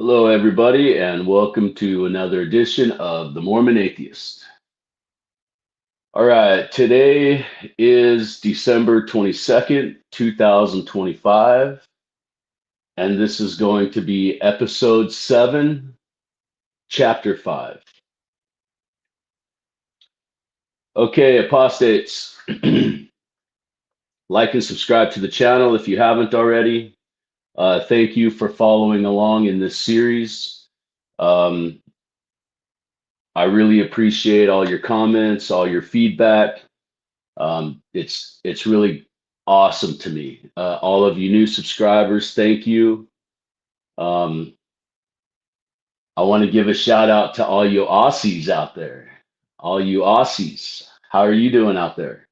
Hello, everybody, and welcome to another edition of The Mormon Atheist. All right, today is December 22nd, 2025, and this is going to be episode 7, chapter 5. Okay, apostates, like and subscribe to the channel if you haven't already. Thank you for following along in this series. I really appreciate all your comments, all your feedback. It's really awesome to me. All of you new subscribers, thank you. I want to give a shout out to all you Aussies out there. All you Aussies, how are you doing out there?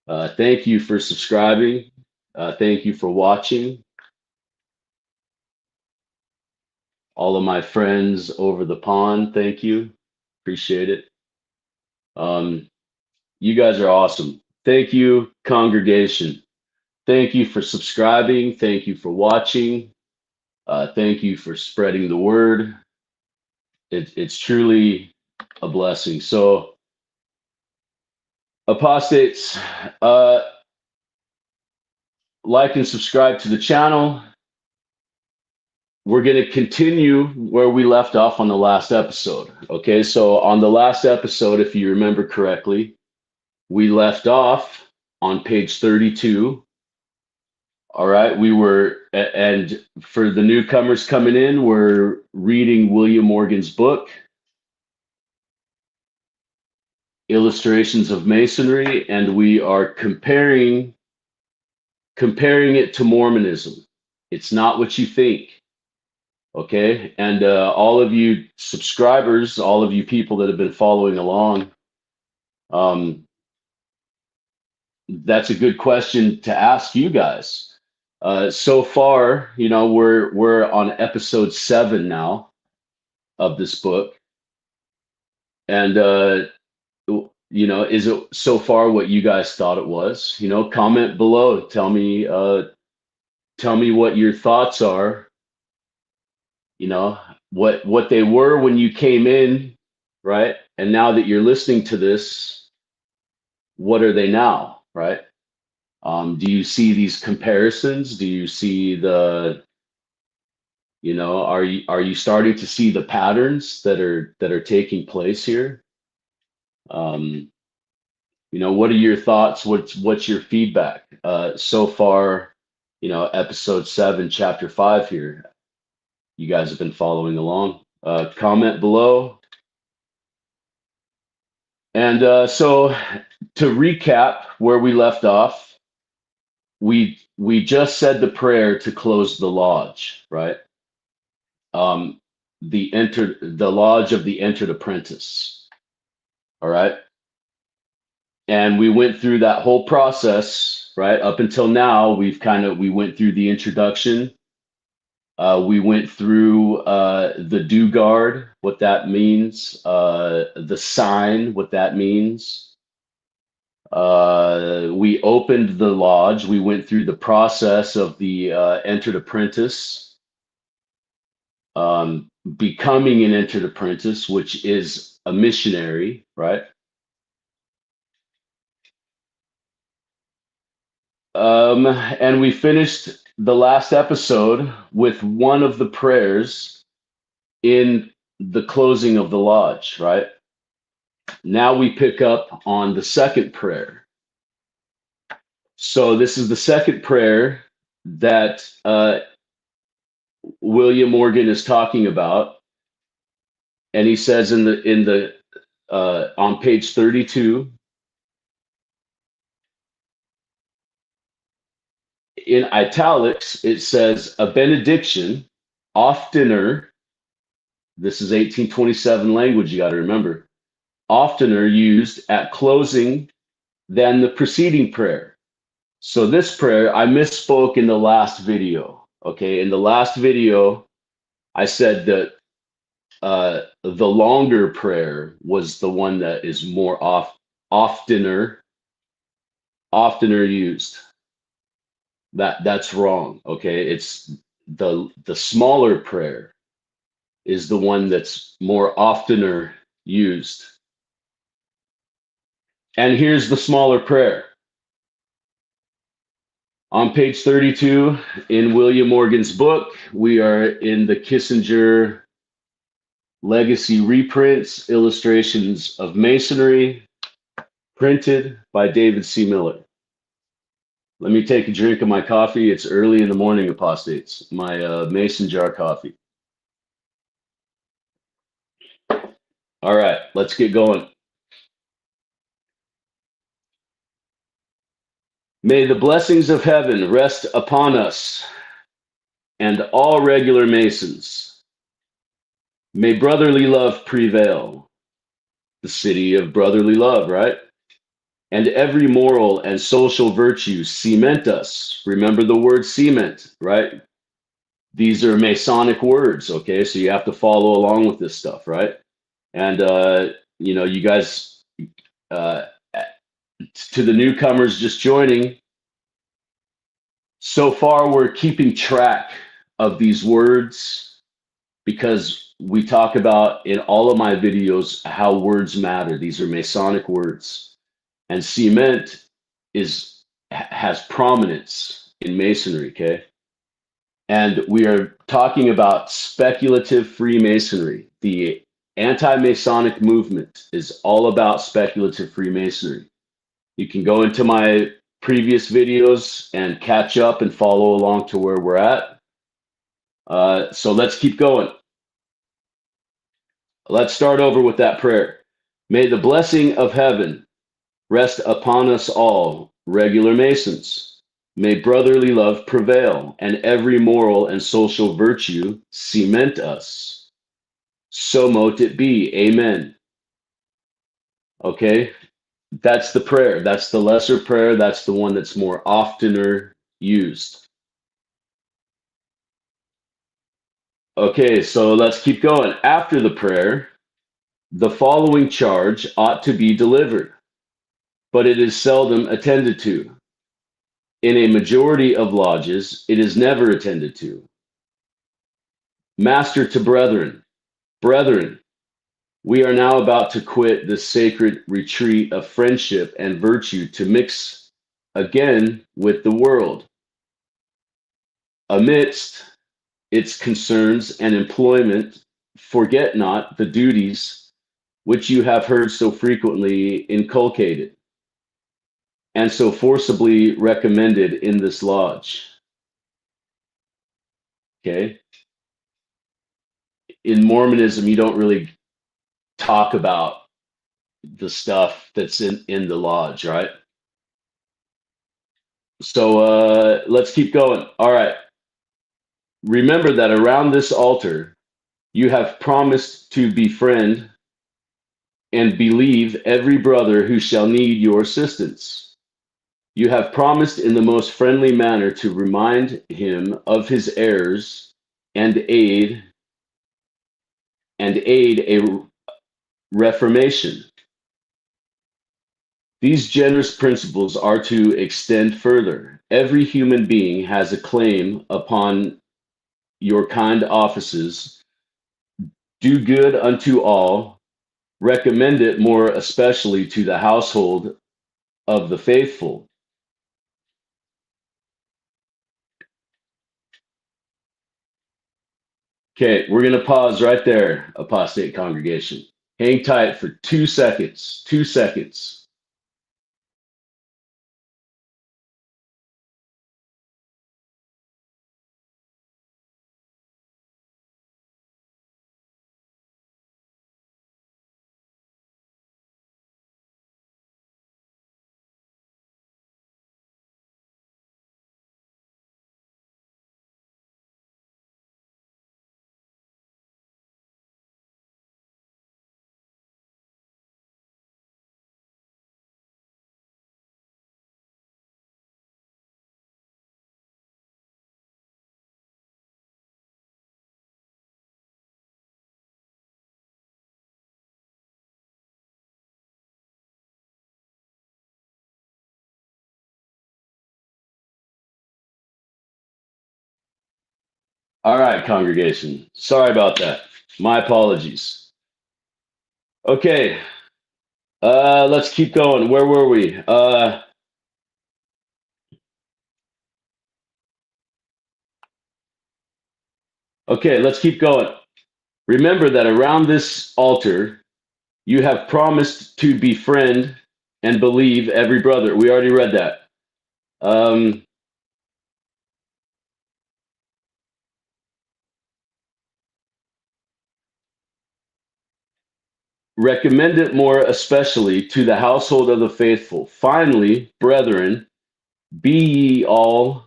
Thank you for subscribing. Thank you for watching. All of my friends over the pond, thank you. Appreciate it. You guys are awesome. Thank you, congregation. Thank you for subscribing. Thank you for watching. Thank you for spreading the word. It's truly a blessing. So, apostates, like and subscribe to the channel. We're going to continue where we left off on the last episode. Okay, so on the last episode, if you remember correctly, we left off on page 32. All right, and for the newcomers coming in, we're reading William Morgan's book, Illustrations of Masonry, and we are comparing it to Mormonism. It's not what you think. Okay, and all of you subscribers, all of you people that have been following along, that's a good question to ask you guys. So far, we're on episode 7 now of this book, and is it so far what you guys thought it was? Comment below. Tell me what your thoughts are. What they were when you came in, right? And now that you're listening to this, what are they now, right? Do you see these comparisons? Do you see are you starting to see the patterns that are taking place here? What are your thoughts? What's your feedback so far? Episode 7, chapter 5 here. You guys have been following along. Comment below. And so to recap where we left off, we just said the prayer to close the lodge, right? The lodge of the entered apprentice. All right. And we went through that whole process, right? Up until now, we went through the introduction. We went through the do guard, what that means, the sign, what that means. We opened the lodge. We went through the process of the entered apprentice, becoming an entered apprentice, which is a missionary, right? And we finished the last episode with one of the prayers in the closing of the lodge, right? Now we pick up on the second prayer. So this is the second prayer that William Morgan is talking about, and he says on page 32, in italics, it says a benediction, oftener. This is 1827 language, you got to remember. Oftener used at closing than the preceding prayer. So this prayer, I misspoke in the last video. Okay, in the last video, I said that the longer prayer was the one that is more oftener used. That's wrong. Okay, it's the smaller prayer is the one that's more oftener used. And here's the smaller prayer. On page 32 in William Morgan's book, we are in the Kissinger Legacy reprints, Illustrations of Masonry, printed by David C. Miller. Let me take a drink of my coffee. It's early in the morning, apostates. My mason jar coffee. All right, let's get going. May the blessings of heaven rest upon us and all regular Masons. May brotherly love prevail. The city of brotherly love, right? And every moral and social virtue cement us. Remember the word cement, right? These are Masonic words, okay? So you have to follow along with this stuff, right? And, you guys, to the newcomers just joining, so far we're keeping track of these words because we talk about in all of my videos how words matter. These are Masonic words. And cement has prominence in Masonry, okay? And we are talking about speculative Freemasonry. The Anti-Masonic Movement is all about speculative Freemasonry. You can go into my previous videos and catch up and follow along to where we're at. So let's keep going. Let's start over with that prayer. May the blessing of heaven rest upon us all, regular Masons. May brotherly love prevail, and every moral and social virtue cement us. So mote it be. Amen. Okay, that's the prayer. That's the lesser prayer. That's the one that's more oftener used. Okay, so let's keep going. After the prayer, the following charge ought to be delivered, but it is seldom attended to. In a majority of lodges, it is never attended to. Master to brethren, brethren, we are now about to quit the sacred retreat of friendship and virtue to mix again with the world. Amidst its concerns and employment, forget not the duties which you have heard so frequently inculcated and so forcibly recommended in this lodge. Okay? In Mormonism, you don't really talk about the stuff that's in the lodge, right? So let's keep going. All right. Remember that around this altar, you have promised to befriend and believe every brother who shall need your assistance. You have promised in the most friendly manner to remind him of his errors and aid a reformation. These generous principles are to extend further. Every human being has a claim upon your kind offices. Do good unto all. Recommend it more especially to the household of the faithful. Okay, we're going to pause right there, apostate congregation. Hang tight for 2 seconds. 2 seconds. All right, congregation. Sorry about that. My apologies. Okay. Let's keep going. Where were we? Okay, let's keep going. Remember that around this altar, you have promised to befriend and believe every brother. We already read that. Recommend it more especially to the household of the faithful. Finally, brethren, be ye all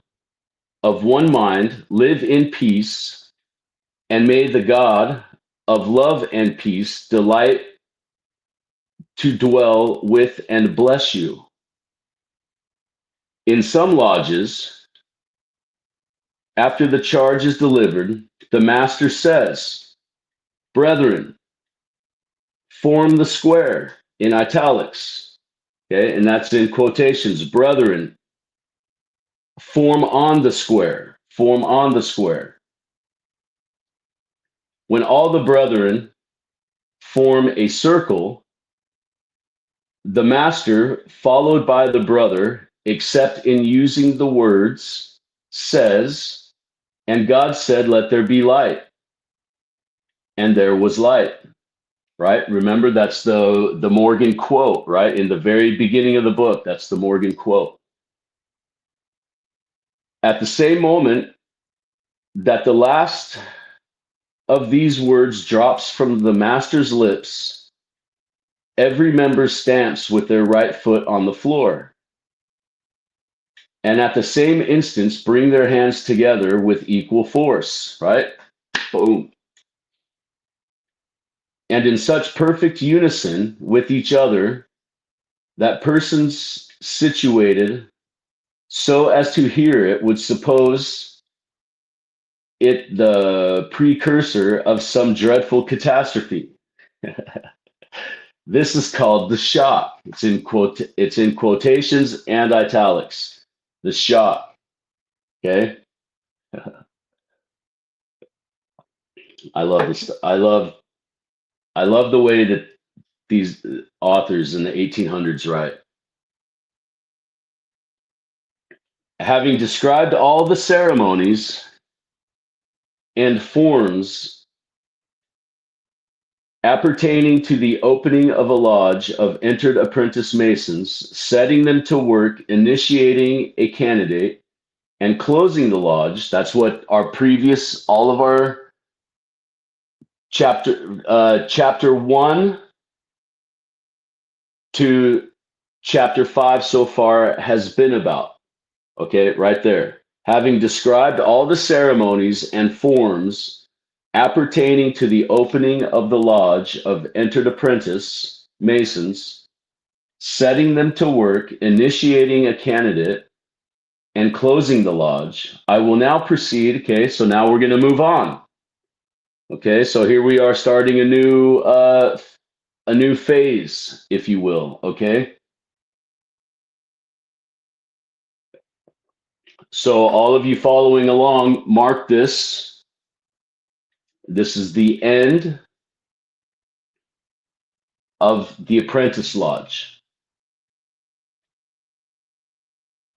of one mind, live in peace, and may the God of love and peace delight to dwell with and bless you. In some lodges, after the charge is delivered, the master says, brethren, form the square in italics. Okay, and that's in quotations. Brethren, form on the square. Form on the square. When all the brethren form a circle, the master, followed by the brother, except in using the words, says, and God said, let there be light. And there was light. Right? Remember, that's the Morgan quote, right? In the very beginning of the book, that's the Morgan quote. At the same moment that the last of these words drops from the master's lips, every member stamps with their right foot on the floor. And at the same instance, bring their hands together with equal force, right? Boom. And in such perfect unison with each other, that persons situated so as to hear it would suppose it the precursor of some dreadful catastrophe. This is called the shock. It's in quotations and italics. The shock. Okay. I love this. I love the way that these authors in the 1800s write. Having described all the ceremonies and forms appertaining to the opening of a lodge of entered apprentice masons, setting them to work, initiating a candidate, and closing the lodge. That's what all of our chapter 1 to chapter 5 so far has been about. Okay, right there. Having described all the ceremonies and forms appertaining to the opening of the lodge of entered apprentice masons, setting them to work, initiating a candidate, and closing the lodge, I will now proceed. Okay, so now we're going to move on. Okay, so here we are starting a new phase, if you will. Okay. So all of you following along, mark this. This is the end of the apprentice lodge.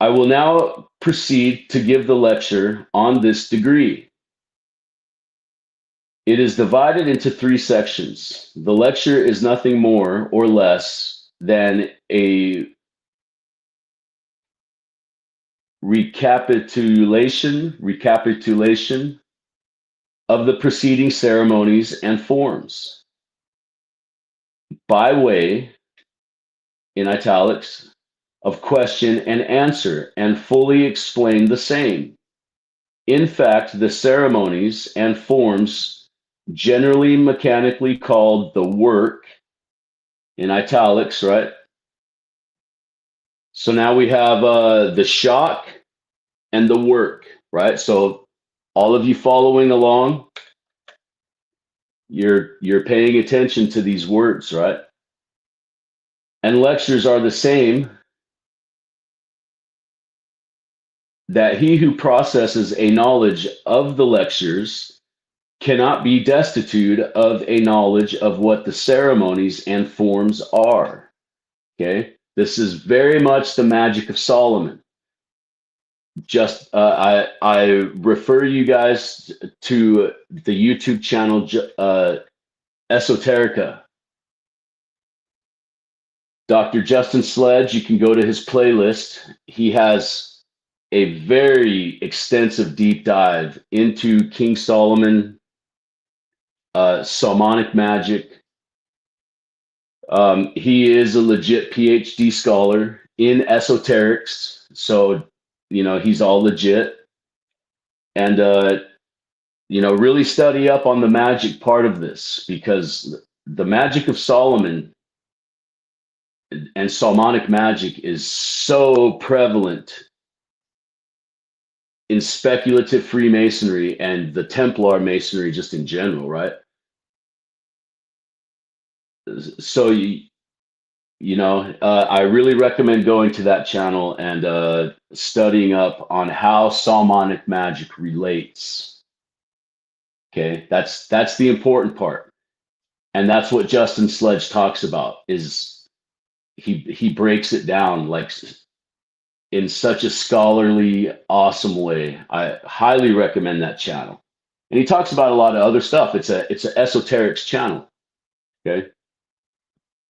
I will now proceed to give the lecture on this degree. It is divided into 3 sections. The lecture is nothing more or less than a recapitulation of the preceding ceremonies and forms, by way, in italics, of question and answer, and fully explain the same. In fact, the ceremonies and forms, generally mechanically called the work, in italics, right? So now we have the shock and the work, right? So all of you following along, you're paying attention to these words, right? And lectures are the same, that he who processes a knowledge of the lectures cannot be destitute of a knowledge of what the ceremonies and forms are. Okay, this is very much the magic of Solomon. Just I refer you guys to the YouTube channel Esoterica. Dr. Justin Sledge, you can go to his playlist. He has a very extensive deep dive into King Solomon, Solomonic magic. He is a legit PhD scholar in esoterics, so he's all legit. And really study up on the magic part of this, because the magic of Solomon and Solomonic magic is so prevalent in speculative Freemasonry and the Templar Masonry just in general, right? So I really recommend going to that channel and studying up on how Solomonic magic relates. Okay, that's the important part, and that's what Justin Sledge talks about. Is he breaks it down like in such a scholarly, awesome way. I highly recommend that channel, and he talks about a lot of other stuff. It's an esoterics channel. Okay.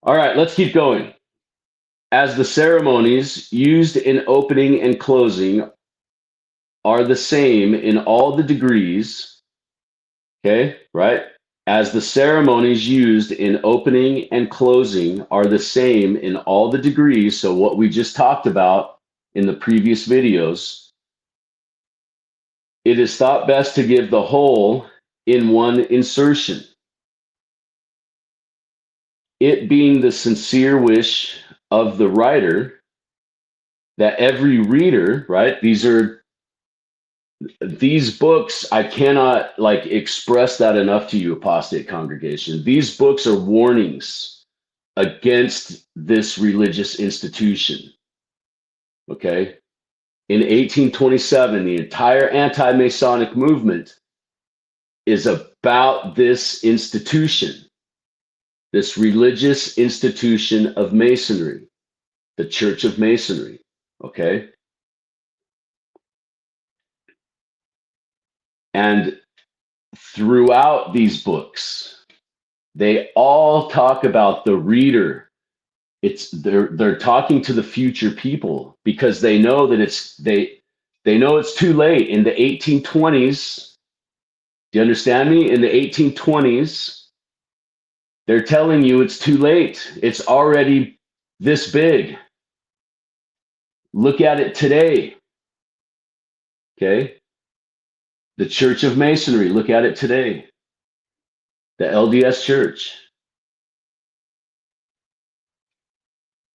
All right, let's keep going. As the ceremonies used in opening and closing are the same in all the degrees, okay, right? As the ceremonies used in opening and closing are the same in all the degrees, so what we just talked about in the previous videos, it is thought best to give the whole in one insertion. It being the sincere wish of the writer that every reader, right? These books, I cannot express that enough to you, apostate congregation. These books are warnings against this religious institution. Okay? In 1827, the entire anti-Masonic movement is about this institution, this religious institution of Masonry, the Church of Masonry. Okay? And throughout these books, they all talk about the reader. They're talking to the future people, because they know that they know it's too late. In the 1820s, do you understand me? In the 1820s, they're telling you it's too late. It's already this big. Look at it today. Okay? The Church of Masonry, look at it today. The LDS Church.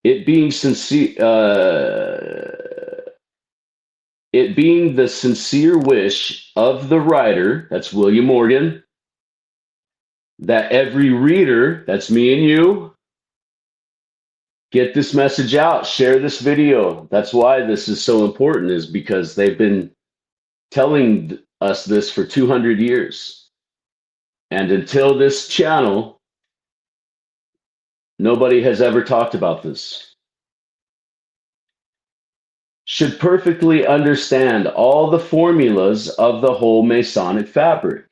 It being sincere, it being the sincere wish of the writer, that's William Morgan, that every reader, that's me and you, get this message out, share this video. That's why this is so important, is because they've been telling us this for 200 years. And until this channel, nobody has ever talked about this. Should perfectly understand all the formulas of the whole Masonic fabric,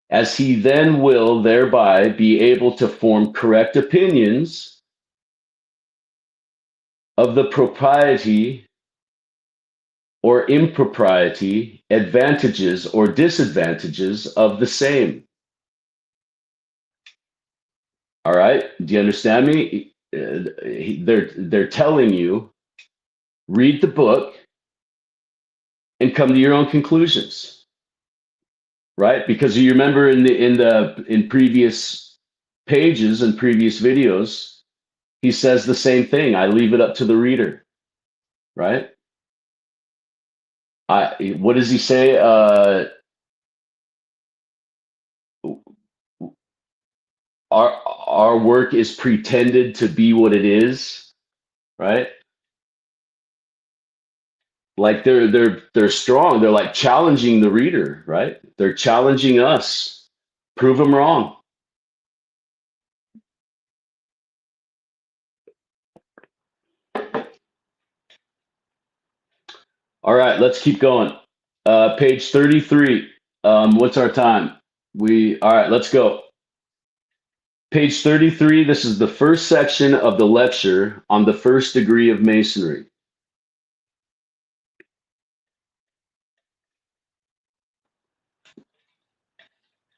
as he then will thereby be able to form correct opinions of the propriety or impropriety, advantages or disadvantages of the same. All right, do you understand me? They're telling you, read the book and come to your own conclusions, right? Because you remember in previous pages and previous videos, he says the same thing. I leave it up to the reader, right? What does he say? Our work is pretended to be what it is, right? like they're strong. They're like challenging the reader, right? They're challenging us. Prove them wrong. All right, let's keep going. Page 33. What's our time? All right, let's go. Page 33, this is the first section of the lecture on the first degree of Masonry.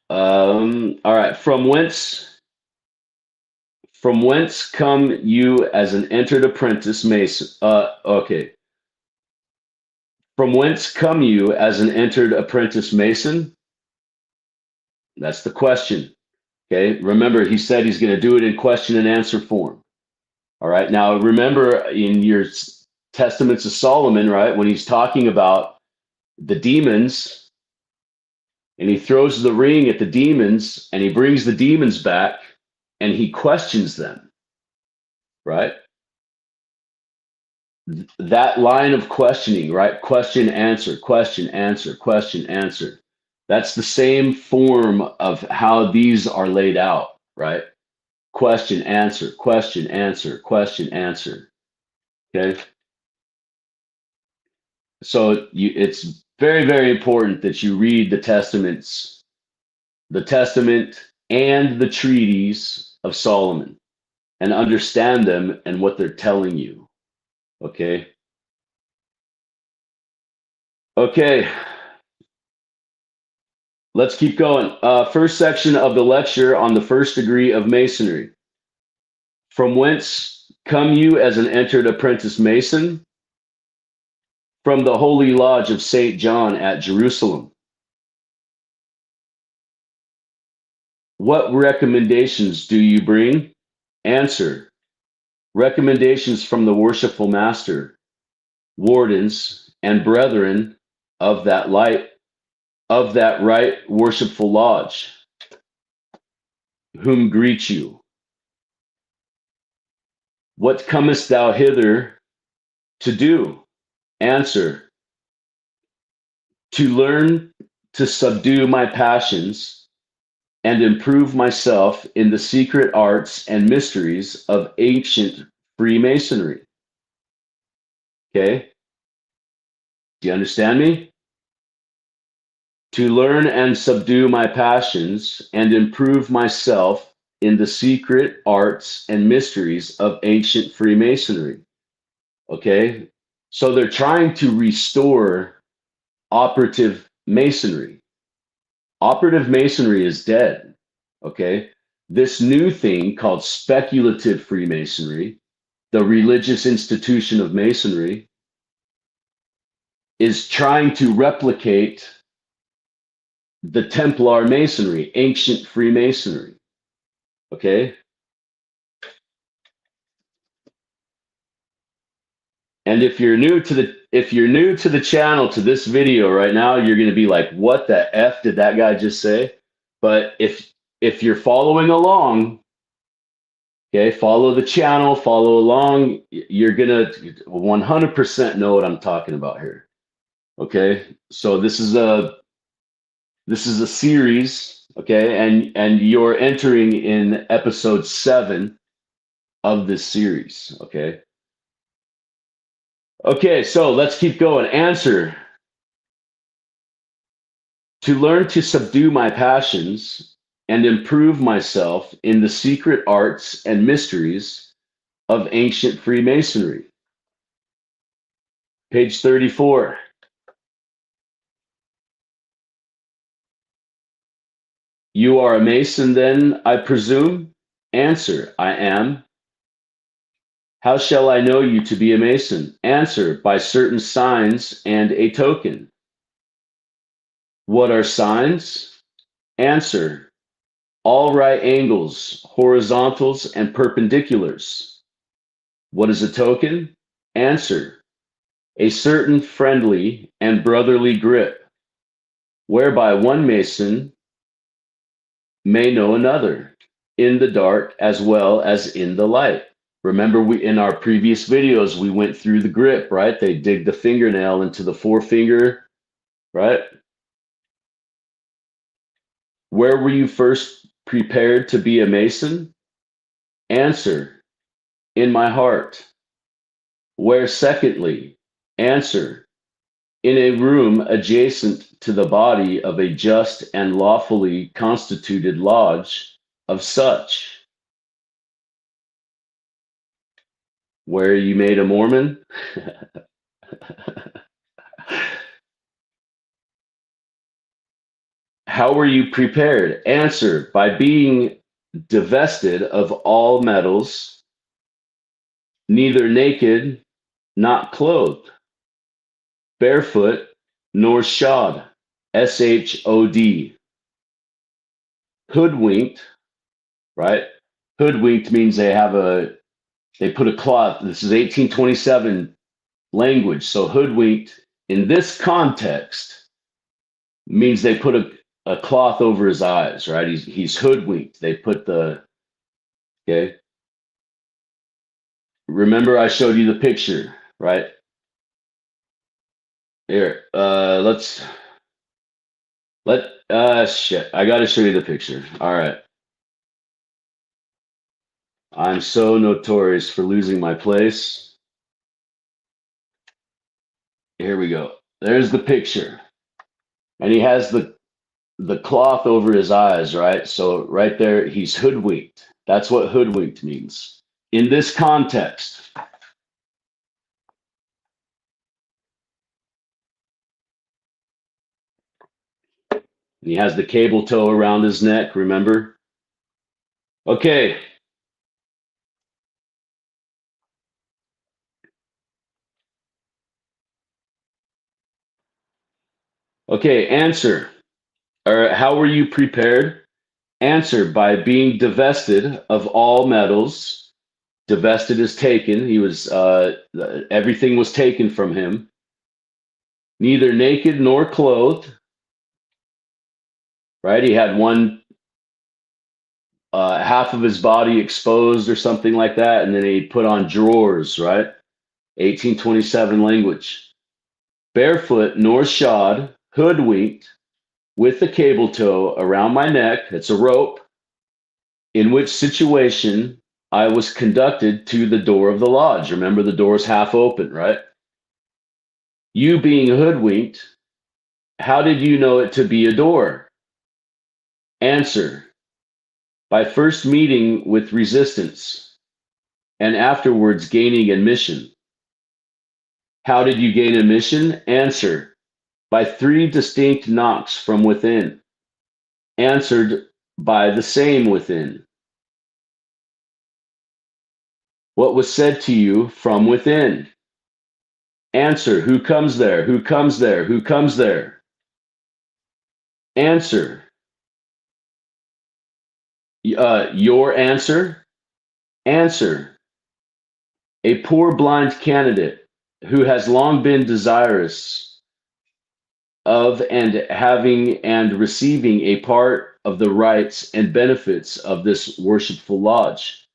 All right, from whence come you as an entered apprentice Mason? Okay. From whence come you as an entered apprentice Mason? That's the question. Okay, remember, he said he's going to do it in question and answer form. All right, now remember in your Testaments of Solomon, right, when he's talking about the demons and he throws the ring at the demons and he brings the demons back and he questions them, right? That line of questioning, right? Question, answer, question, answer, question, answer. That's the same form of how these are laid out, right? Question, answer, question, answer, question, answer. Okay. So it's very, very important that you read the Testaments, the Testament and the treaties of Solomon and understand them and what they're telling you. Okay. Okay. Let's keep going. First section of the lecture on the first degree of Masonry. From whence come you as an entered apprentice Mason? From the Holy Lodge of St. John at Jerusalem. What recommendations do you bring? Answer. Recommendations from the worshipful master, wardens, and brethren of that right worshipful lodge, whom greet you. What comest thou hither to do? Answer. To learn to subdue my passions and improve myself in the secret arts and mysteries of ancient Freemasonry. Okay? Do you understand me? To learn and subdue my passions and improve myself in the secret arts and mysteries of ancient Freemasonry. Okay? So they're trying to restore operative Masonry. Operative Masonry is dead. Okay? This new thing called speculative Freemasonry, the religious institution of Masonry, is trying to replicate the Templar Masonry, ancient Freemasonry. Okay? And if you're new to the channel, to this video right now, you're going to be like, what the F did that guy just say? But if you're following along, okay, follow the channel, follow along, you're going to 100% know what I'm talking about here. Okay? So this is a series, okay? And you're entering in episode 7 of this series, okay? Okay, so let's keep going. Answer. To learn to subdue my passions and improve myself in the secret arts and mysteries of ancient Freemasonry. Page 34. You are a Mason then, I presume? Answer. I am. How shall I know you to be a Mason? Answer. By certain signs and a token. What are signs? Answer. All right angles, horizontals, and perpendiculars. What is a token? Answer. A certain friendly and brotherly grip, whereby one Mason may know another, in the dark as well as in the light. Remember, we in our previous videos, we went through the grip, right? They dig the fingernail into the forefinger, right? Where were you first prepared to be a Mason? Answer, in my heart. Where secondly? Answer, in a room adjacent to the body of a just and lawfully constituted lodge of such. Where you made a Mormon? How were you prepared? Answer, by being divested of all metals, neither naked, not clothed, barefoot, nor shod, shod, hoodwinked, right? Hoodwinked means they put a cloth. This is 1827 language. So hoodwinked in this context means they put a cloth over his eyes, right? He's hoodwinked. They put okay. Remember I showed you the picture, right? Here, shit, I got to show you the picture. All right. I'm so notorious for losing my place. Here we go. There's the picture. And he has the cloth over his eyes, right? So right there, he's hoodwinked. That's what hoodwinked means. In this context, he has the cable tow around his neck, remember? Okay. Okay, answer. Or how were you prepared? Answer, by being divested of all metals. Divested is taken. He was everything was taken from him. Neither naked nor clothed. Right? He had one half of his body exposed or something like that, and then he put on drawers, right? 1827 language. Barefoot nor shod, hoodwinked, with the cable tow around my neck, it's a rope, in which situation I was conducted to the door of the lodge. Remember, the door's half open, right? You being hoodwinked, how did you know it to be a door? Answer, by first meeting with resistance and afterwards gaining admission. How did you gain admission? Answer, by 3 distinct knocks from within, answered by the same within. What was said to you from within? Answer, who comes there? Who comes there? Who comes there? Answer, your answer? Answer, a poor blind candidate who has long been desirous of and having and receiving a part of the rights and benefits of this worshipful lodge,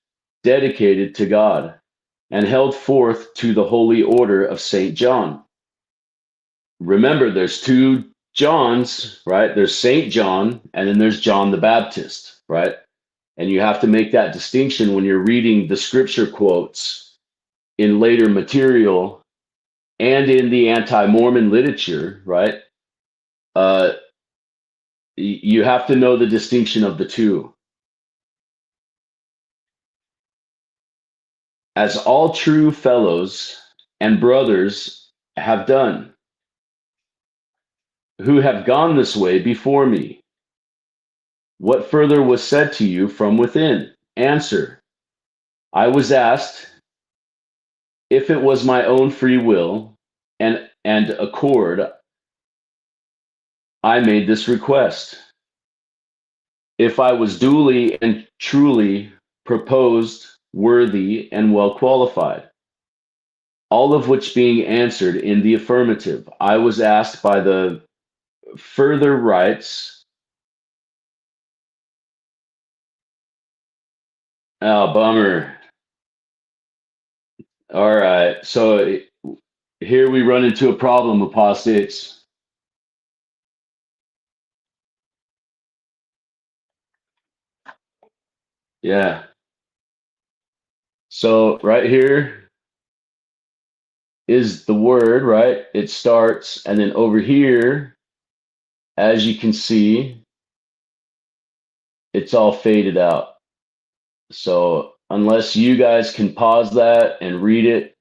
dedicated to God and held forth to the holy order of St. John. Remember, there's 2 Johns, right? There's St. John, and then there's John the Baptist, right? And you have to make that distinction when you're reading the scripture quotes in later material and in the anti-Mormon literature, right? You have to know the distinction of the 2. As all true fellows and brothers have done, who have gone this way before me. What further was said to you from within? Answer, I was asked if it was my own free will and accord, I made this request. If I was duly and truly proposed, worthy, and well qualified, all of which being answered in the affirmative, I was asked by the further rights. Oh, bummer. All right. So here we run into a problem, apostates. Yeah. So right here is the word, right? It starts, and then over here, as you can see, it's all faded out. So unless you guys can pause that and read it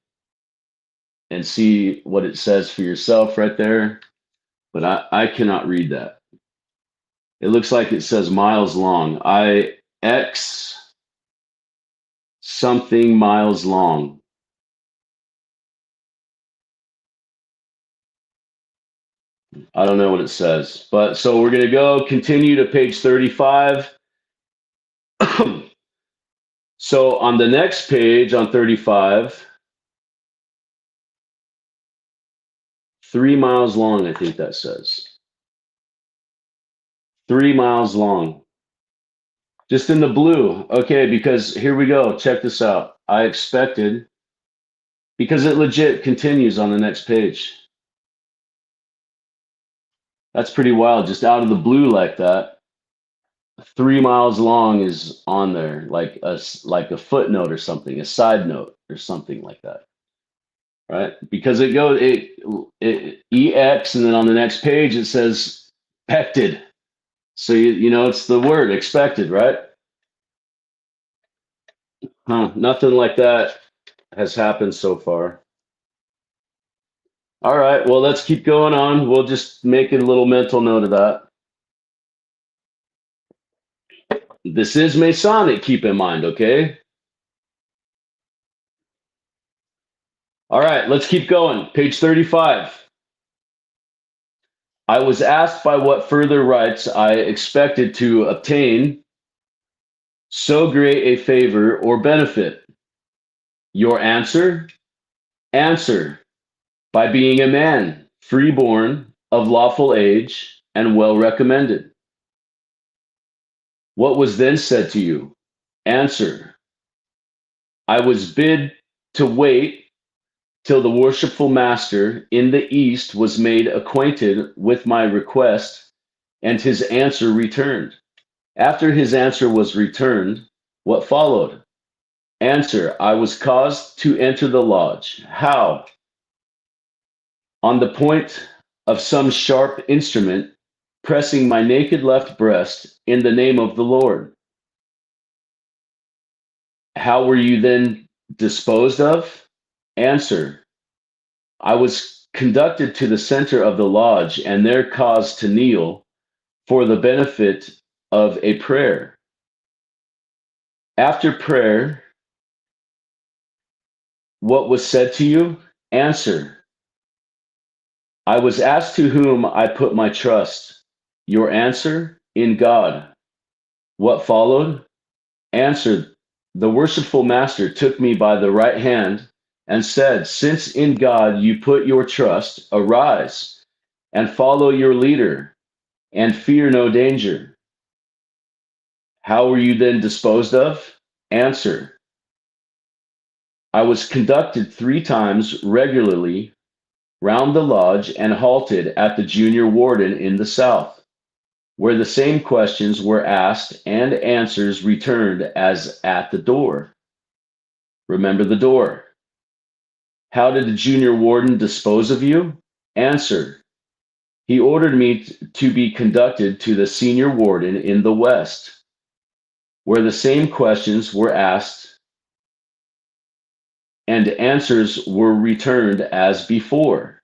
and see what it says for yourself right there, but I cannot read that. It looks like it says miles long. IX something miles long. I don't know what it says, but so we're going to go continue to page 35. So on the next page, on 35, 3 miles long, I think that says. 3 miles long. Just in the blue. Okay, because here we go. Check this out. I expected, because it legit continues on the next page. That's pretty wild. Just out of the blue like that. 3 miles long is on there, like a footnote or something, a side note or something like that. Right? Because it goes it EX, and then on the next page it says expected. So you know it's the word expected, right? Nothing like that has happened so far. All right, well, let's keep going on. We'll just make a little mental note of that. This is Masonic, keep in mind, okay? All right, let's keep going. Page 35. I was asked by what further rights I expected to obtain so great a favor or benefit. Your answer? Answer. By being a man, freeborn, of lawful age, and well recommended. What was then said to you? Answer. I was bid to wait till the worshipful master in the east was made acquainted with my request, and his answer returned. After his answer was returned, what followed? Answer. I was caused to enter the lodge. How? On the point of some sharp instrument, pressing my naked left breast in the name of the Lord. How were you then disposed of? Answer. I was conducted to the center of the lodge and there caused to kneel for the benefit of a prayer. After prayer, what was said to you? Answer. I was asked to whom I put my trust. Your answer? In God. What followed? Answer. The worshipful master took me by the right hand and said, since in God you put your trust, arise and follow your leader and fear no danger. How were you then disposed of? Answer. I was conducted 3 times regularly round the lodge and halted at the junior warden in the south, where the same questions were asked and answers returned as at the door. Remember the door. How did the junior warden dispose of you? Answer. He ordered me to be conducted to the senior warden in the west, where the same questions were asked and answers were returned as before.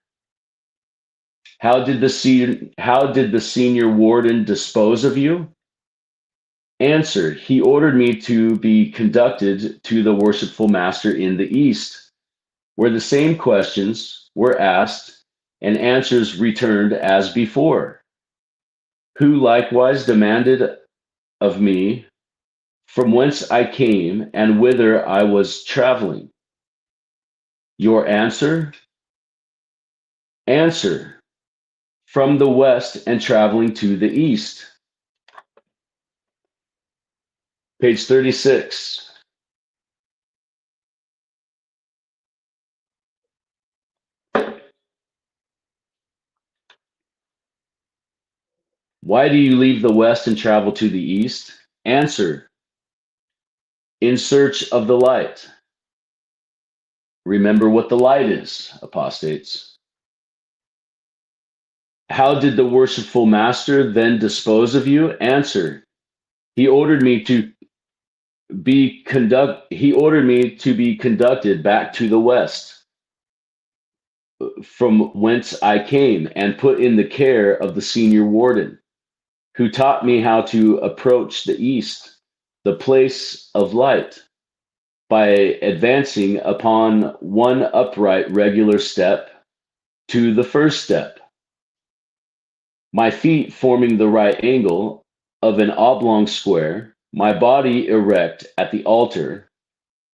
How did the senior warden dispose of you? Answer. He ordered me to be conducted to the worshipful master in the east, where the same questions were asked and answers returned as before, who likewise demanded of me from whence I came and whither I was traveling. Your answer? Answer. From the west and traveling to the east. Page 36. Why do you leave the west and travel to the east? Answer, in search of the light. Remember what the light is, apostates. How did the worshipful master then dispose of you? Answer, he ordered me to be conducted back to the west, from whence I came, and put in the care of the senior warden, who taught me how to approach the east, the place of light, by advancing upon one upright regular step to the first step, my feet forming the right angle of an oblong square, my body erect at the altar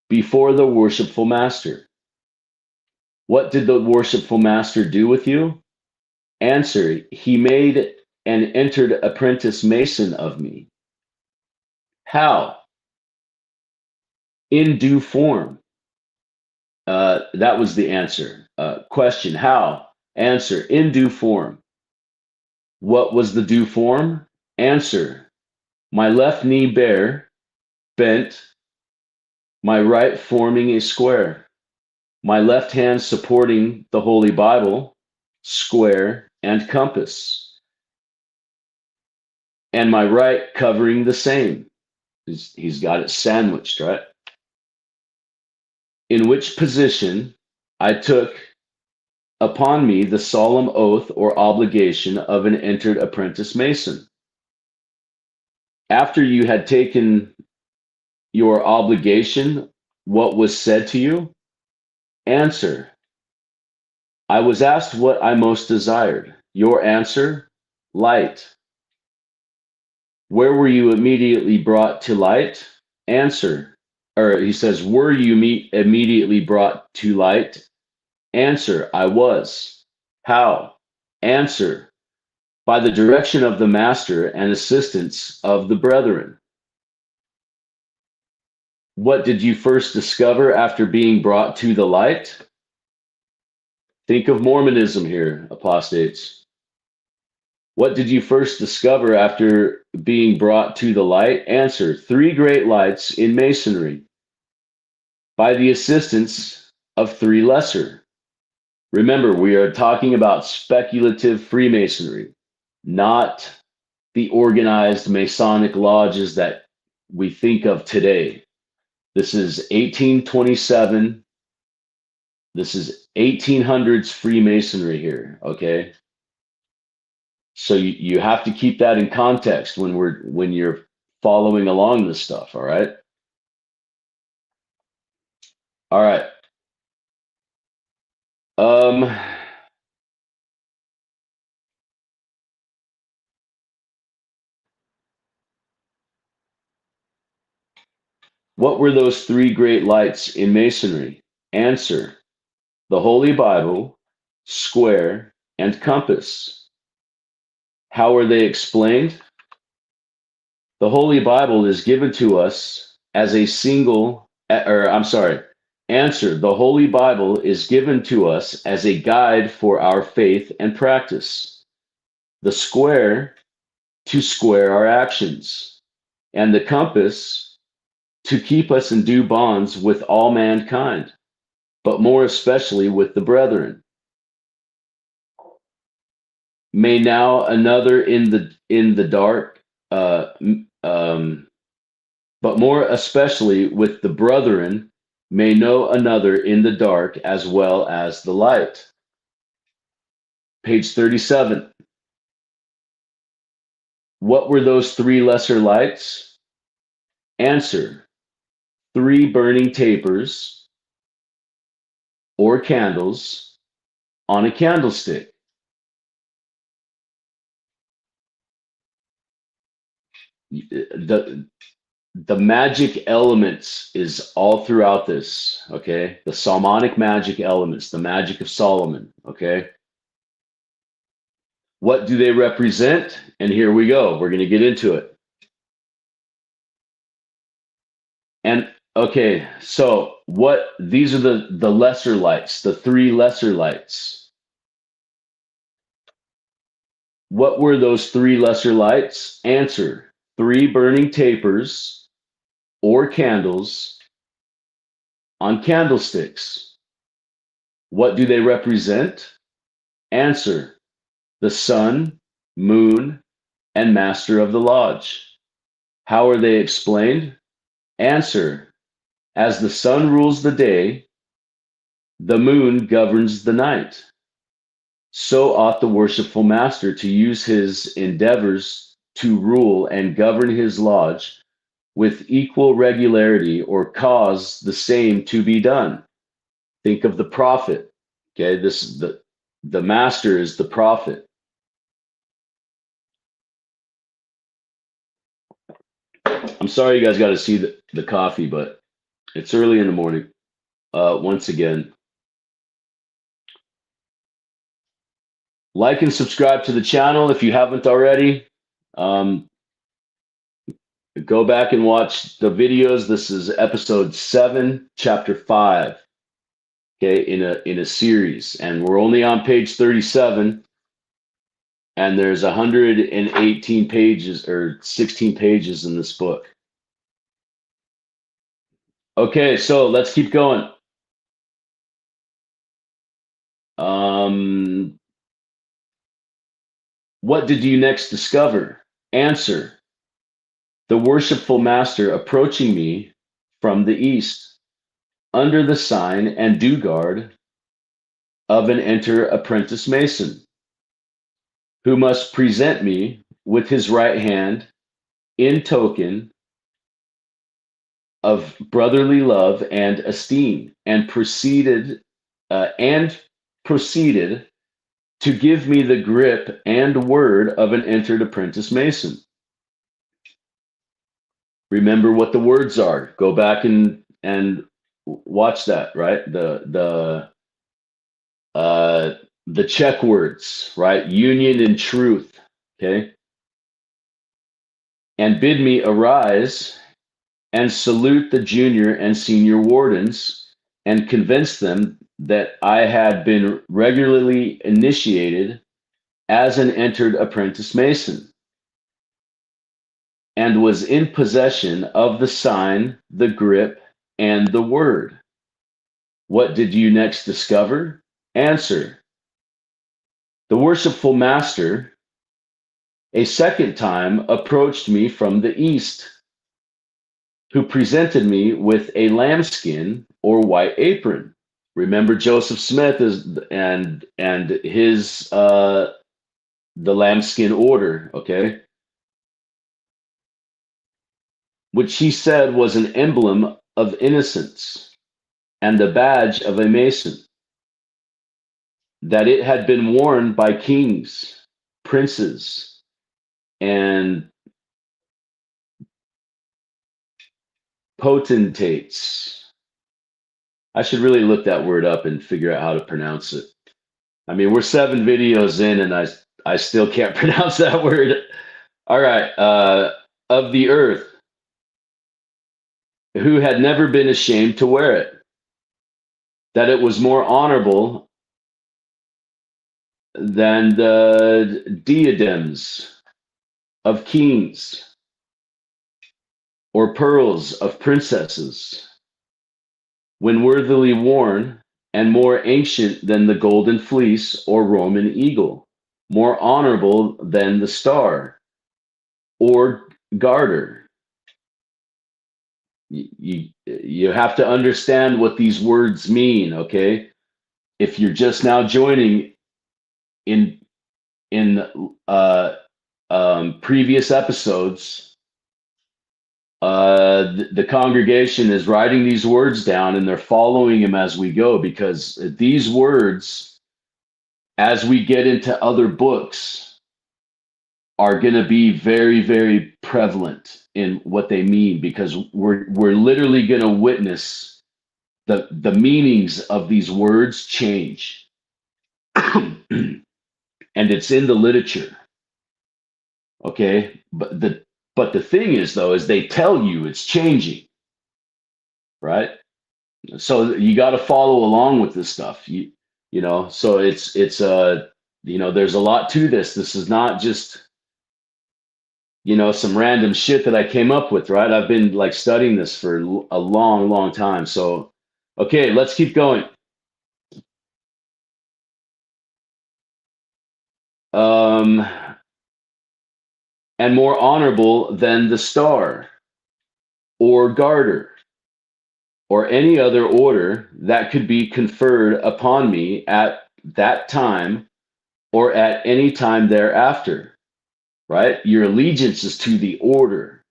before the worshipful master. What did the worshipful master do with you? Answer, he made an entered apprentice mason of me. How? In due form. That was the answer. Question, how? Answer, in due form. What was the due form? Answer, my left knee bent, my right forming a square, my left hand supporting the Holy Bible, square, and compass, and my right covering the same. He's got it sandwiched, right? In which position I took upon me the solemn oath or obligation of an entered apprentice mason. After you had taken your obligation, what was said to you? Answer, I was asked what I most desired. Your answer, light. Where were you immediately brought to light? Answer, or he says, were you immediately brought to light? Answer, I was. How? Answer, by the direction of the master and assistance of the brethren. What did you first discover after being brought to the light? Think of Mormonism here, apostates. What did you first discover after being brought to the light? Answer, 3 great lights in Masonry, by the assistance of 3 lesser. Remember, we are talking about speculative Freemasonry, not the organized Masonic lodges that we think of today. This is 1827. This is 1800s Freemasonry here, okay? So you have to keep that in context when you're following along this stuff, all right? All right. What were those 3 great lights in Masonry? Answer, the Holy Bible, square, and compass. How are they explained? The Holy Bible is given to us as a single, answer, the Holy Bible is given to us as a guide for our faith and practice. The square, to square our actions, and the compass, to keep us in due bonds with all mankind, but more especially with the brethren. May now another in the dark, but more especially with the brethren, may know another in the dark as well as the light. Page 37. What were those 3 lesser lights? Answer, 3 burning tapers or candles on a candlestick. The magic elements is all throughout this, okay? The Solomonic magic elements, the magic of Solomon, okay? What do they represent? And here we go. We're going to get into it. And okay, so these are the lesser lights, the 3 lesser lights. What were those three lesser lights? Answer: three burning tapers or candles on candlesticks. What do they represent? Answer: the sun, moon, and master of the lodge. How are they explained? Answer: as the sun rules the day, the moon governs the night. So ought the worshipful master to use his endeavors to rule and govern his lodge with equal regularity, or cause the same to be done. Think of the prophet. Okay, this is the master is the prophet. I'm sorry you guys got to see the coffee, but it's early in the morning. Once again, like and subscribe to the channel if you haven't already. Go back and watch the videos. This is episode 7, chapter 5. Okay, in a series, and we're only on page 37, and there's 118 pages or 16 pages in this book. Okay, so let's keep going. What did you next discover? Answer: the worshipful master approaching me from the east, under the sign and due guard of an enter-apprentice Mason, who must present me with his right hand in token of brotherly love and esteem, and proceeded to give me the grip and word of an entered apprentice Mason. Remember what the words are. Go back and watch that, right? The check words, right? Union and truth, okay? And bid me arise and salute the junior and senior wardens, and convince them that I had been regularly initiated as an entered apprentice Mason, and was in possession of the sign, the grip, and the word. What did you next discover? Answer: the worshipful master a second time approached me from the east, who presented me with a lambskin or white apron. Remember Joseph Smith and his the lambskin order, okay? Which he said was an emblem of innocence and the badge of a Mason, that it had been worn by kings, princes, and potentates. I should really look that word up and figure out how to pronounce it. I mean, we're 7 videos in and I still can't pronounce that word. All right. Of the earth, who had never been ashamed to wear it, that it was more honorable than the diadems of kings or pearls of princesses, when worthily worn, and more ancient than the golden fleece or Roman eagle, more honorable than the star or garter. You have to understand what these words mean, okay? If you're just now joining in previous episodes, the congregation is writing these words down and they're following them as we go, because these words, as we get into other books, are going to be very, very prevalent in what they mean, because we're literally going to witness the meanings of these words change. And it's in the literature. Okay, but the thing is, though, is they tell you it's changing, right? So you got to follow along with this stuff. You know, so it's there's a lot to this. This is not just, some random shit that I came up with, right? I've been like studying this for a long, long time. So, okay, let's keep going. And more honorable than the star or garter or any other order that could be conferred upon me at that time or at any time thereafter, right? Your allegiance is to the order.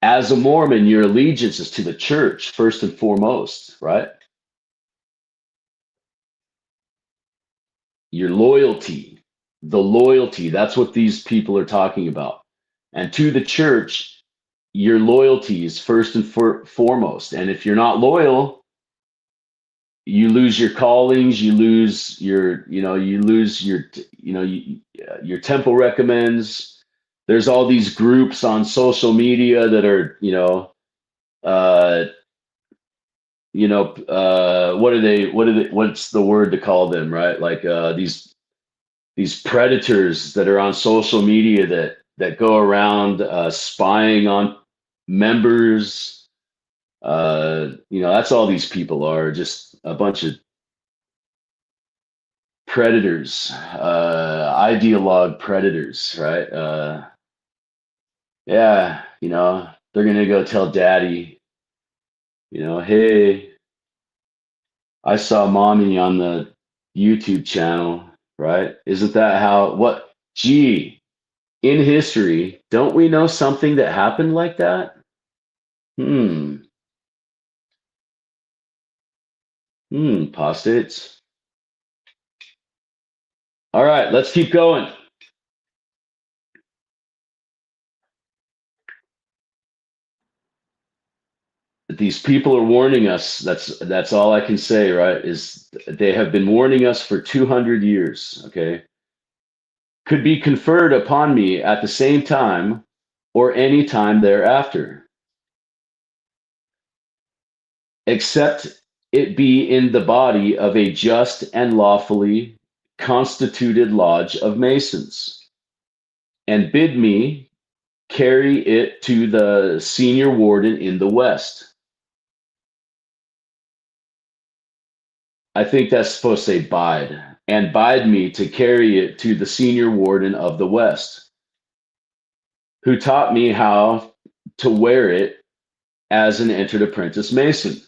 As a Mormon, your allegiance is to the church, first and foremost, right? Your loyalty, the loyalty, that's what these people are talking about. And to the church, your loyalty is first and foremost. And if you're not loyal, you lose your callings, you lose your, your temple recommends. There's all these groups on social media that are, what's the word to call them, right? Like these predators that are on social media that go around spying on members. That's all these people are, just a bunch of predators, ideologue predators, right? Yeah, they're gonna go tell daddy, hey, I saw mommy on the YouTube channel, right? Isn't that gee, in history, don't we know something that happened like that? Apostates. All right, let's keep going. These people are warning us. That's all I can say, right? Is they have been warning us for 200 years, okay? Could be conferred upon me at the same time or any time thereafter, except it be in the body of a just and lawfully constituted lodge of Masons, and bid me carry it to the senior warden in the West. I think that's supposed to say bide, and bide me to carry it to the senior warden of the West, who taught me how to wear it as an entered apprentice Mason,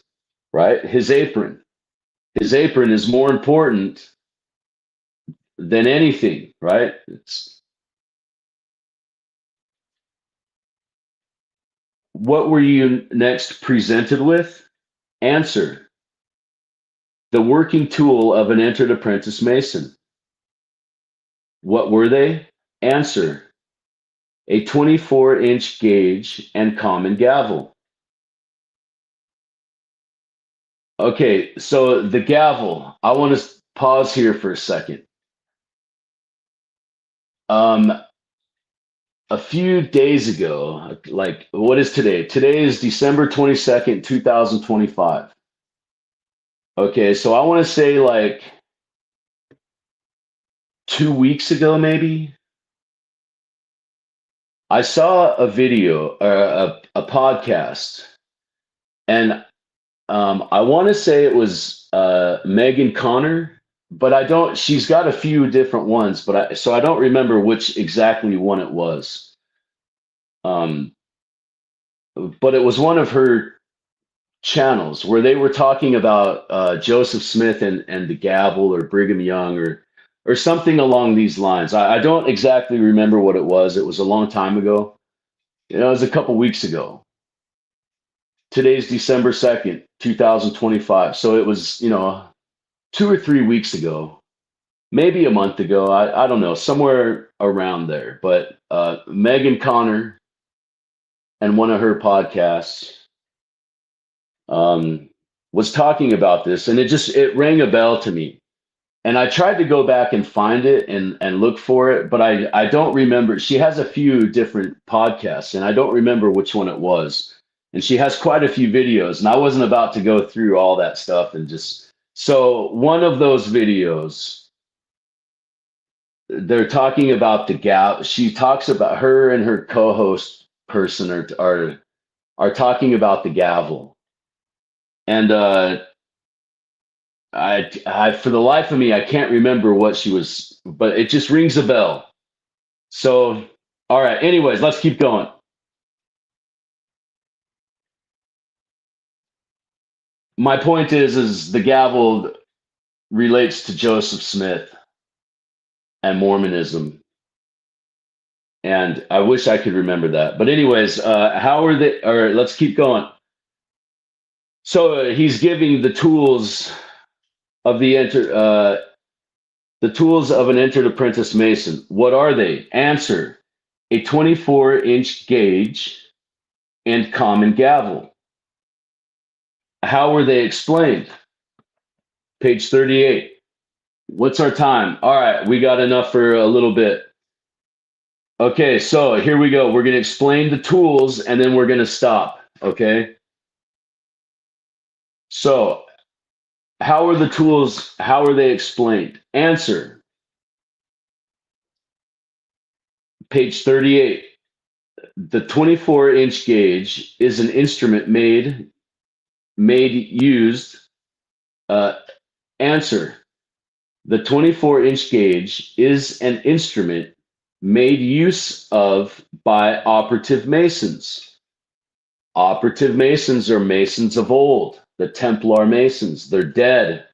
right? His apron. His apron is more important than anything, right? What were you next presented with? Answer. The working tool of an entered apprentice Mason. What were they? Answer. A 24-inch gauge and common gavel. Okay, so the gavel, I want to pause here for a second. A few days ago, like, what is today? Today is December 22nd, 2025. Okay, so I want to say like 2 weeks ago, maybe, I saw a video, a podcast, and I want to say it was Megan Connor, but I don't. She's got a few different ones, so I don't remember which exactly one it was. But it was one of her channels where they were talking about Joseph Smith and the gavel, or Brigham Young, or something along these lines. I don't exactly remember what it was. It was a long time ago. It was a couple weeks ago. Today's December 2nd, 2025. So it was, 2 or 3 weeks ago, maybe a month ago. I don't know, somewhere around there. But Megan Connor and one of her podcasts was talking about this, and it rang a bell to me. And I tried to go back and find it and look for it, but I don't remember. She has a few different podcasts, and I don't remember which one it was. And she has quite a few videos, and I wasn't about to go through all that stuff. So one of those videos they're talking about the gavel. She talks about her and her co-host person are talking about the gavel. And I for the life of me, I can't remember what she was, but it just rings a bell. So, all right. Anyways, let's keep going. My point is the gavel relates to Joseph Smith and Mormonism. And I wish I could remember that. But anyways, how are they? All right, let's keep going. So he's giving the tools of the tools of an entered apprentice mason. What are they? Answer: a 24-inch gauge and common gavel. How were they explained? Page 38. What's our time? All right, we got enough for a little bit. Okay, so here we go. We're going to explain the tools and then we're going to stop. Okay. So, how are the tools? How are they explained? Answer: page 38. The 24-inch gauge is an instrument used. Answer: the 24-inch gauge is an instrument made use of by operative masons. Operative masons are masons of old, the Templar Masons. They're dead.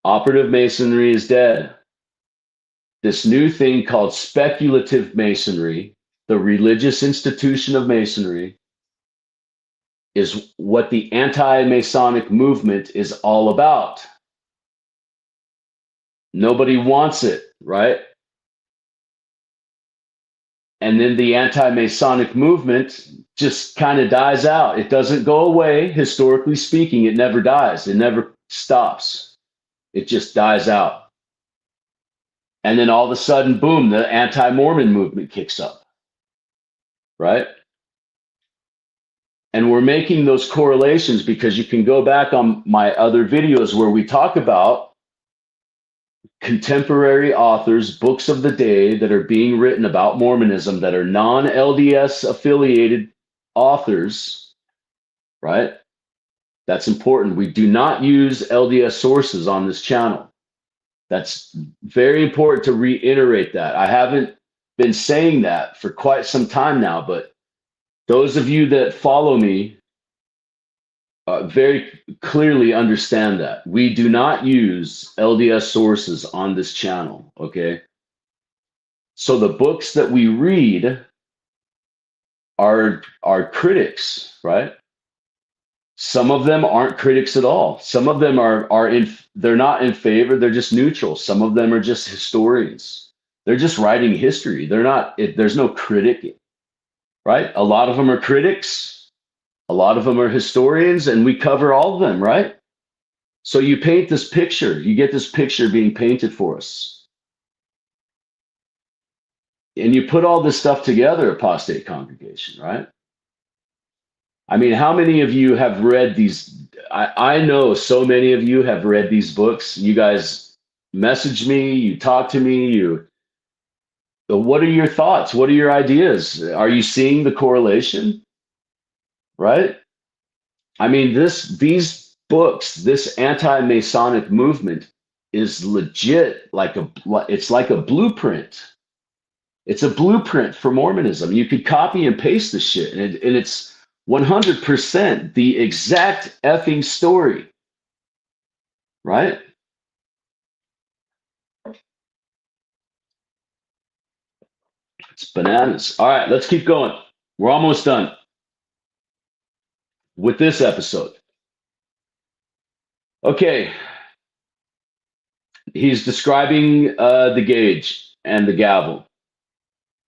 Operative masonry is dead. This new thing called speculative masonry, the religious institution of masonry, is what the anti-Masonic movement is all about. Nobody wants it, right? And then the anti-Masonic movement just kind of dies out. It doesn't go away. Historically speaking, it never dies. It never stops. It just dies out. And then all of a sudden, boom, the anti-Mormon movement kicks up, right? And we're making those correlations because you can go back on my other videos where we talk about contemporary authors, books of the day that are being written about Mormonism that are non-LDS affiliated authors, right? That's important. We do not use LDS sources on this channel. That's very important to reiterate that. I haven't been saying that for quite some time now, but those of you that follow me very clearly understand that. We do not use LDS sources on this channel, okay? So the books that we read are critics, right? Some of them aren't critics at all. Some of them they're not in favor, they're just neutral. Some of them are just historians. They're just writing history. There's no critic, right? A lot of them are critics. A lot of them are historians, and we cover all of them, right? So you paint this picture, you get this picture being painted for us. And you put all this stuff together, apostate congregation, right? I mean, how many of you have read these? I know so many of you have read these books. You guys message me, you talk to me, what are your thoughts? What are your ideas? Are you seeing the correlation? Right? I mean, these books, this anti-Masonic movement is legit, it's like a blueprint. It's a blueprint for Mormonism. You could copy and paste the shit, and it's 100% the exact effing story, right? It's bananas. All right, let's keep going. We're almost done with this episode. Okay. He's describing the gauge and the gavel.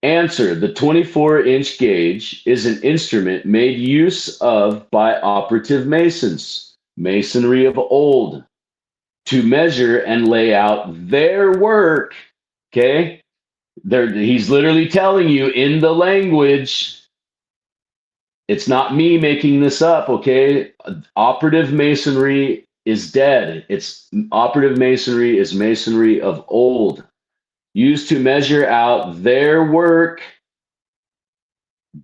Answer: the 24-inch gauge is an instrument made use of by operative masons, masonry of old, to measure and lay out their work. Okay? He's literally telling you in the language. It's not me making this up, okay? Operative masonry is dead. Operative masonry is masonry of old. used to measure out their work,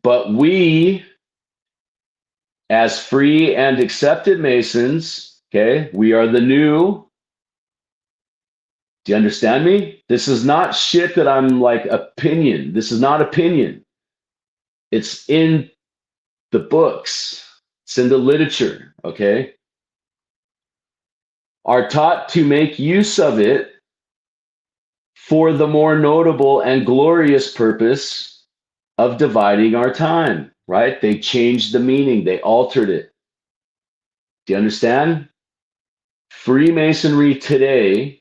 but we, as free and accepted Masons, okay, we are the new. Do you understand me? This is not shit that I'm like opinion. This is not opinion. It's in the books. It's in the literature, okay? Are taught to make use of it for the more notable and glorious purpose of dividing our time, right? They changed the meaning. They altered it. Do you understand? Freemasonry today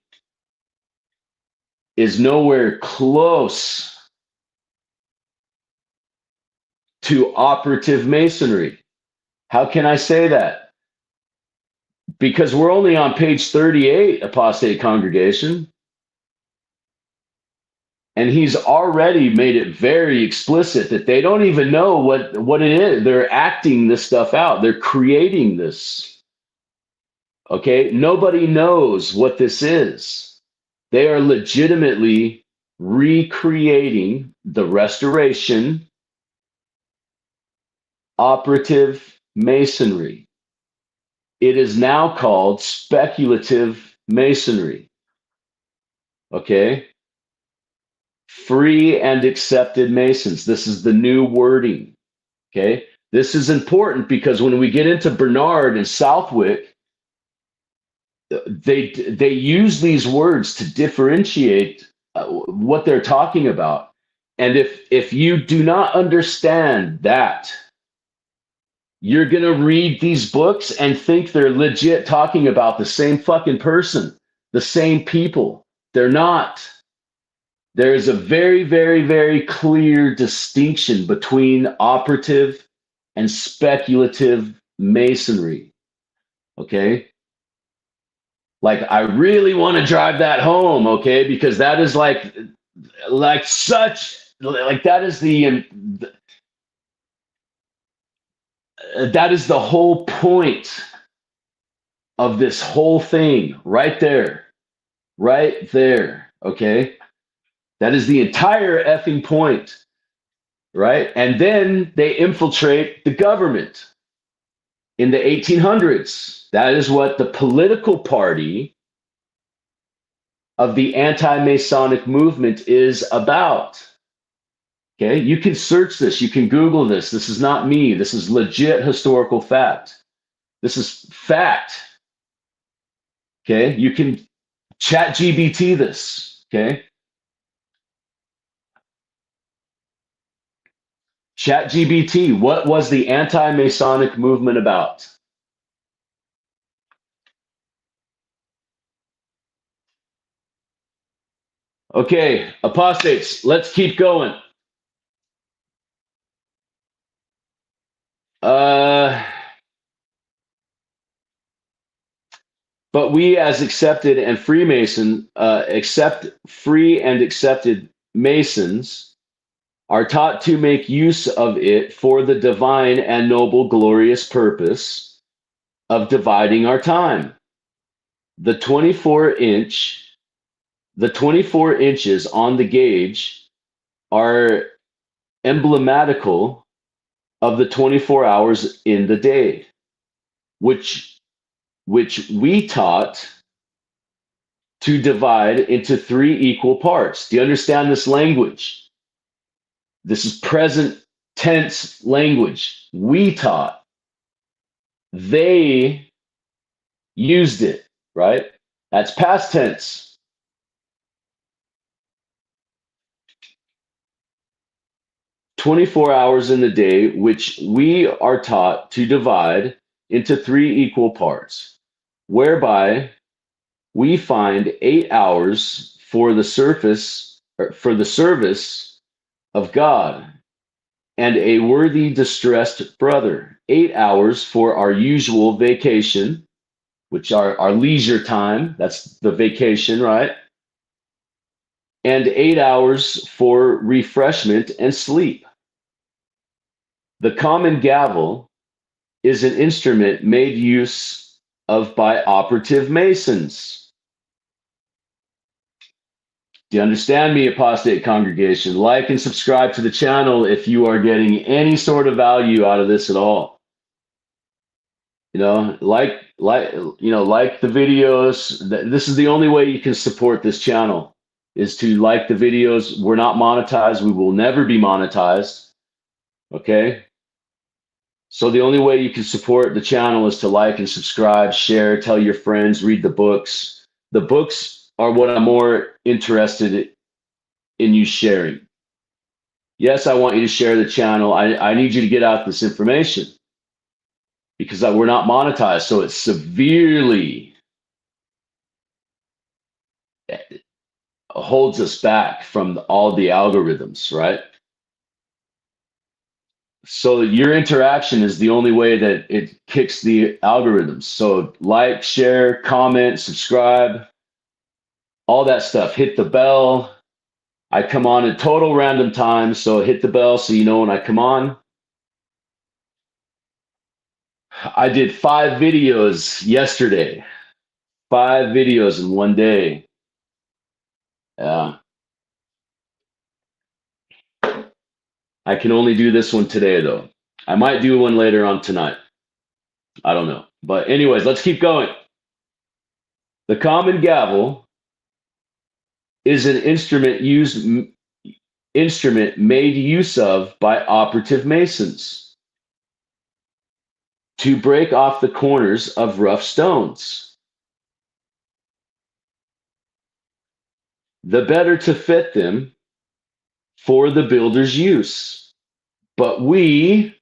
is nowhere close to operative Masonry. How can I say that? Because we're only on page 38, Apostate Congregation. And he's already made it very explicit that they don't even know what it is. They're acting this stuff out. They're creating this. Okay? Nobody knows what this is. They are legitimately recreating the Restoration operative Masonry. It is now called speculative Masonry. Okay? Free and accepted Masons. This is the new wording. Okay? This is important because when we get into Bernard and Southwick, they use these words to differentiate what they're talking about. And if you do not understand that, you're going to read these books and think they're legit talking about the same fucking person, the same people. They're not. There is a very, very, very clear distinction between operative and speculative Masonry. Okay? Like, I really want to drive that home, okay? Because that is like such, like that is that is the whole point of this whole thing right there, okay? That is the entire effing point, right? And then they infiltrate the government in the 1800s. That is what the political party of the anti-Masonic movement is about. Okay, you can search this, you can Google this. This is not me. This is legit historical fact. This is fact. Okay, you can chat GBT this. Okay, chat GBT. What was the anti-Masonic movement about? Okay, apostates, let's keep going. But we as accepted and Freemason, accept free and accepted Masons are taught to make use of it for the divine and noble, glorious purpose of dividing our time. The 24 inches on the gauge are emblematical of the 24 hours in the day, which we taught to divide into 3 equal parts. Do you understand this language? This is present tense language. We taught. They used it, right? That's past tense. "24 hours in the day, which we are taught to divide into 3 equal parts, whereby we find 8 hours for the service of God and a worthy distressed brother, 8 hours for our usual vacation," which are our leisure time. That's the vacation, right? "And 8 hours for refreshment and sleep. The common gavel is an instrument made use of by operative Masons. Do you understand me, apostate congregation? Like and subscribe to the channel if you are getting any sort of value out of this at all. You know, like the videos. This is the only way you can support this channel, is to like the videos. We're not monetized. We will never be monetized. Okay? So the only way you can support the channel is to like and subscribe, share, tell your friends, read the books. The books are what I'm more interested in you sharing. Yes, I want you to share the channel. I need you to get out this information because we're not monetized. So it severely holds us back from all the algorithms, right? So your interaction is the only way that it kicks the algorithms. So like, share, comment, subscribe, all that stuff. Hit the bell. I come on at total random times, so hit the bell so you know when I come on. I did 5 videos yesterday. 5 videos in one day. Yeah. I can only do this one today, though. I might do one later on tonight. I don't know. But anyways, let's keep going. The common gavel is an instrument made use of by operative masons to break off the corners of rough stones, the better to fit them for the builder's use. But we,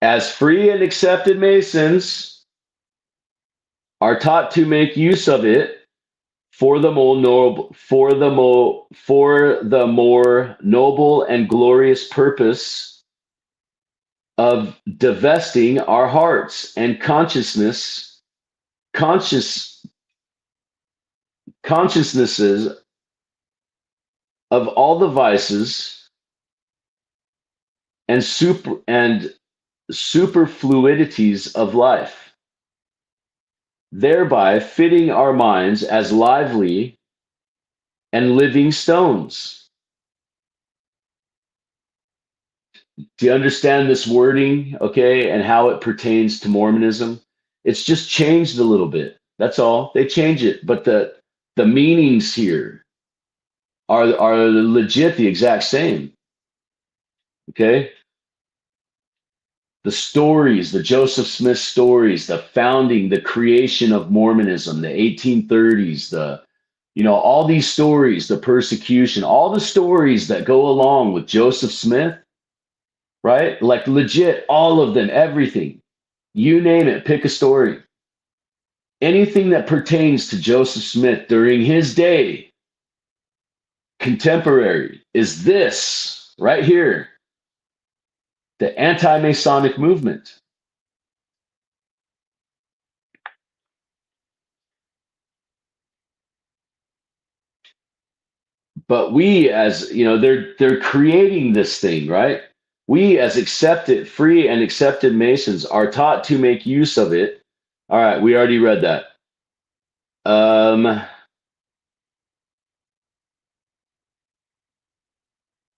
as free and accepted masons, are taught to make use of it for the more noble and glorious purpose of divesting our hearts and consciousnesses of all the vices and superfluidities of life, thereby fitting our minds as lively and living stones. Do you understand this wording, okay, and how it pertains to Mormonism? It's just changed a little bit. That's all. They change it, but the meanings here are legit the exact same. Okay? The stories, the Joseph Smith stories, the founding, the creation of Mormonism, the 1830s, all these stories, the persecution, all the stories that go along with Joseph Smith, right? Like legit, all of them, everything. You name it, pick a story. Anything that pertains to Joseph Smith during his day, contemporary, is this right here. The Anti-Masonic Movement. But we, as they're creating this thing, right? We, as free and accepted Masons, are taught to make use of it. All right, we already read that.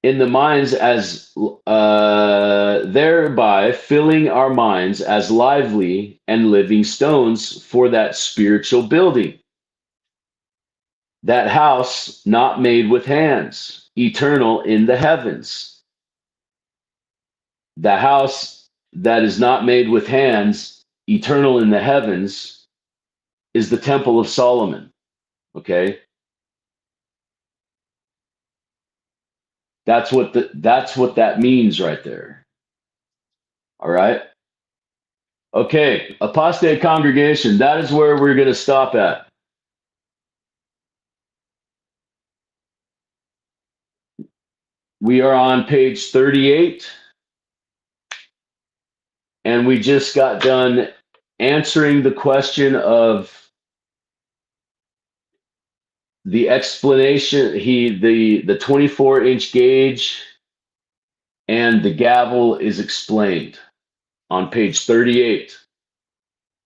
In the minds as thereby filling our minds as lively and living stones for that spiritual building, that house not made with hands, eternal in the heavens. The house that is not made with hands, eternal in the heavens, is the Temple of Solomon. Okay? That's what that means right there. All right? Okay, apostate congregation, that is where we're going to stop at. We are on page 38, and we just got done answering the question of the explanation, the 24-inch gauge and the gavel is explained on page 38.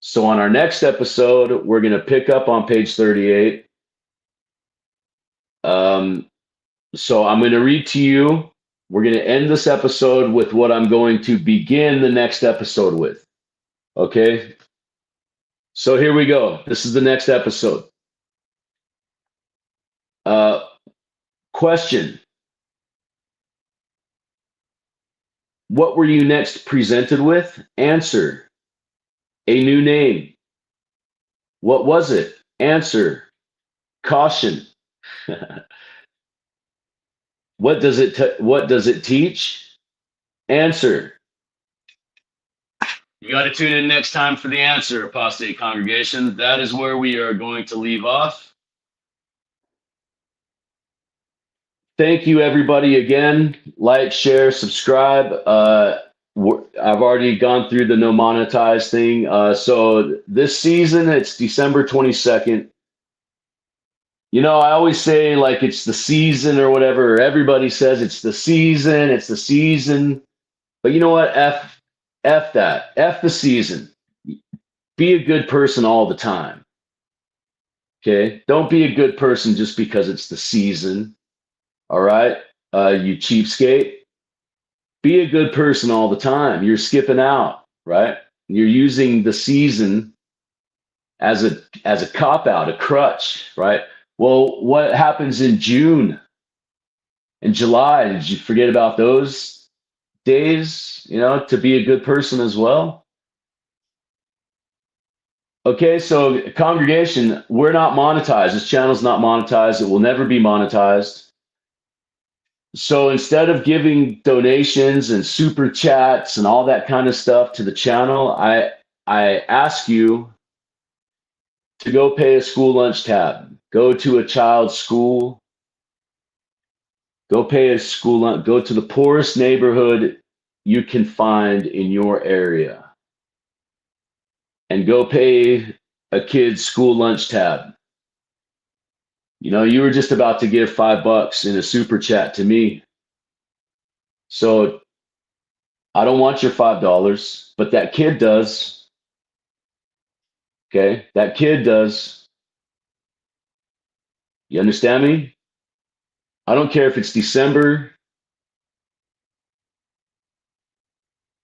So on our next episode, we're going to pick up on page 38 So I'm going to read to you. We're going to end this episode with what I'm going to begin the next episode with. Okay? So here we go. This is the next episode. Question. What were you next presented with? Answer. A new name. What was it? Answer. Caution. What does it teach? Answer. You got to tune in next time for the answer, apostate congregation. That is where we are going to leave off. Thank you, everybody, again. Like, share, subscribe. I've already gone through the no monetize thing. So this season, it's December 22nd. You know, I always say like it's the season or whatever. Everybody says it's the season. It's the season. But you know what? F that. F the season. Be a good person all the time. Okay? Don't be a good person just because it's the season. All right? You cheapskate. Be a good person all the time. You're skipping out, right? You're using the season as a cop-out, a crutch, right? Well, what happens in June and July? Did you forget about those days, you know, to be a good person as well? Okay, so congregation, we're not monetized. This channel's not monetized. It will never be monetized. So instead of giving donations and super chats and all that kind of stuff to the channel, I ask you to go pay a school lunch tab. Go to a child's school. Go pay a school lunch. Go to the poorest neighborhood you can find in your area. And go pay a kid's school lunch tab. You know, you were just about to give $5 in a super chat to me. So I don't want your $5, but that kid does. Okay, that kid does. You understand me? I don't care if it's December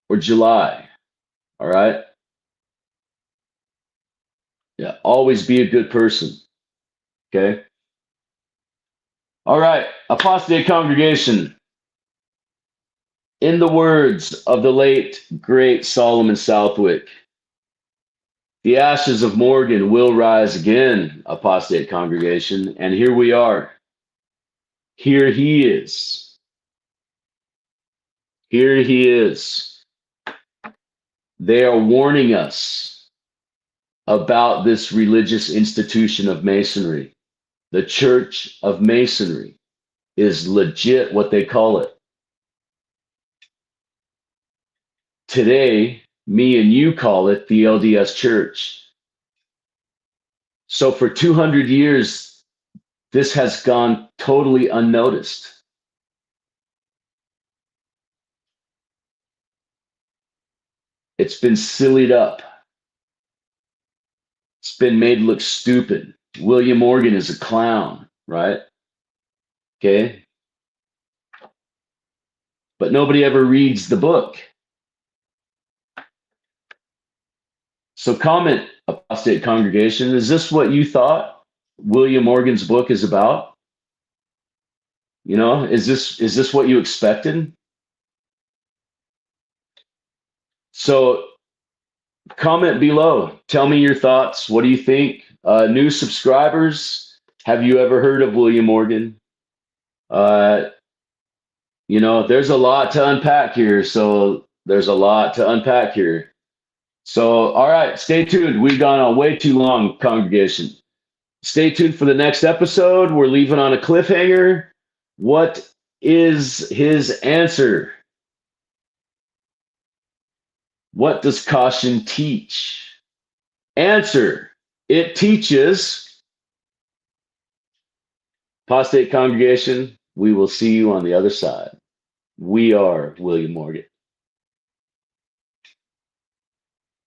or July. All right? Yeah, always be a good person. Okay? All right, apostate congregation. In the words of the late, great Solomon Southwick, the ashes of Morgan will rise again, apostate congregation. And here we are. Here he is. Here he is. They are warning us about this religious institution of Masonry. The Church of Masonry is legit what they call it. Today, me and you call it the LDS Church. So for 200 years, this has gone totally unnoticed. It's been sillied up. It's been made look stupid. William Morgan is a clown, right? Okay. But nobody ever reads the book. So comment, apostate congregation, is this what you thought William Morgan's book is about? You know, is this what you expected? So comment below. Tell me your thoughts. What do you think? New subscribers, have you ever heard of William Morgan? You know, there's a lot to unpack here. So all right, stay tuned. We've gone on way too long, congregation. Stay tuned for the next episode. We're leaving on a cliffhanger. What is his answer? What does caution teach? Answer. It teaches. Apostate congregation, we will see you on the other side. We are William Morgan.